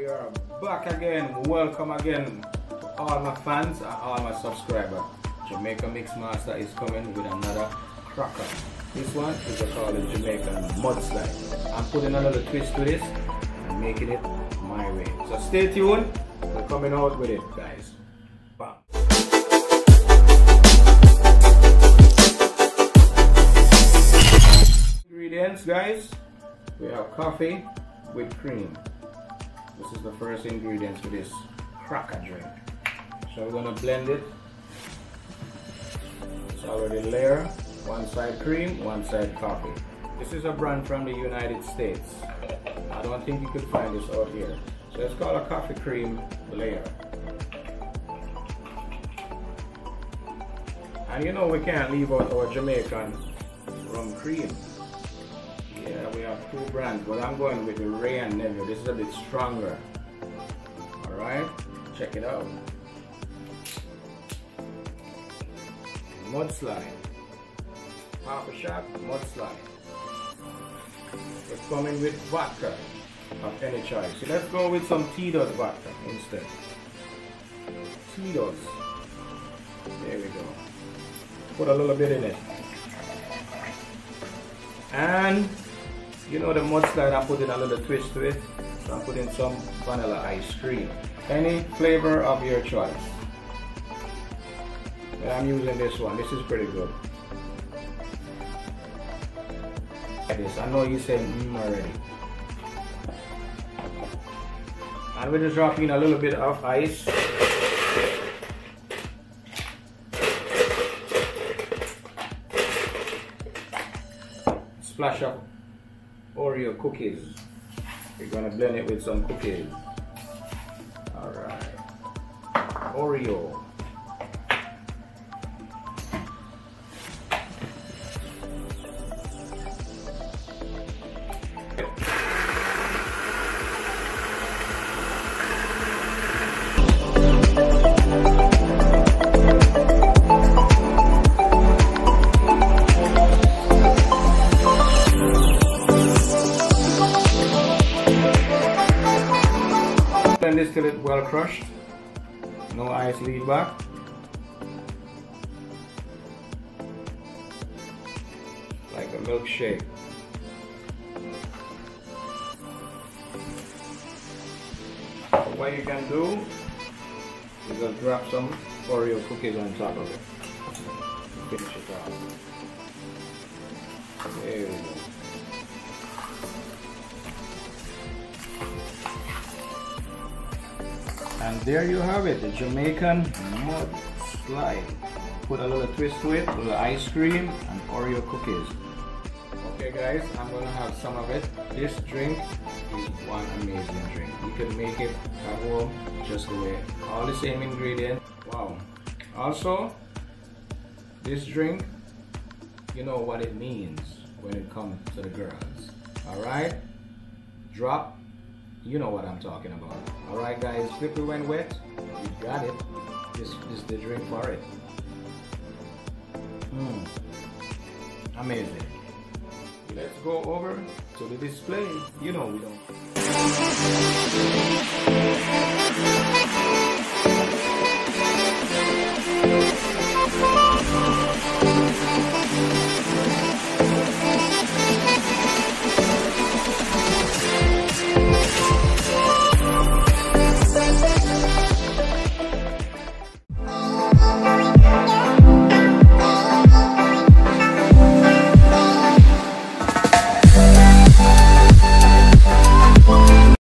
We are back again. Welcome again to all my fans and all my subscribers. Jamaican Mixmaster is coming with another cracker. This one is called the Jamaican Mudslide. I'm putting a little twist to this and making it my way. So stay tuned. We're coming out with it, guys. Bam. Ingredients, guys. We have coffee with cream. This is the first ingredients for this cracker drink. So we're gonna blend it. It's already layered. One side cream, one side coffee. This is a brand from the United States. I don't think you could find this out here. So it's called a coffee cream layer. And you know we can't leave out our Jamaican rum cream. Yeah, we have two brands, but I'm going with the Ray and Neville. This is a bit stronger. Alright, check it out. Mudslide. Half a shot, Mudslide. We're coming with vodka of any choice. So let's go with some T-Dot vodka instead. T-Dots. There we go. Put a little bit in it. And you know the Mudslide, I'm putting a little twist to it. So I'm putting some vanilla ice cream. Any flavor of your choice. But I'm using this one. This is pretty good. Like this. I know you're saying already. And we're just dropping a little bit of ice. Splash of Oreo cookies. We're gonna blend it with some cookies. Alright. Oreo. Blend this till it's well crushed. No ice lead back. Like a milkshake. So what you can do is just drop some Oreo cookies on top of it. Finish it off. There we go. And there you have it, the Jamaican Mudslide. Put a little twist to it, a little ice cream and Oreo cookies. Okay guys, I'm gonna have some of it. This drink is one amazing drink. You can make it at home just the way, all the same ingredients. Wow. Also, this drink, you know what it means when it comes to the girls. Alright? Drop. You know what I'm talking about. Alright guys, slippery when wet, you got it. This is the drink for it. Amazing. Let's go over to the display. You know we don't.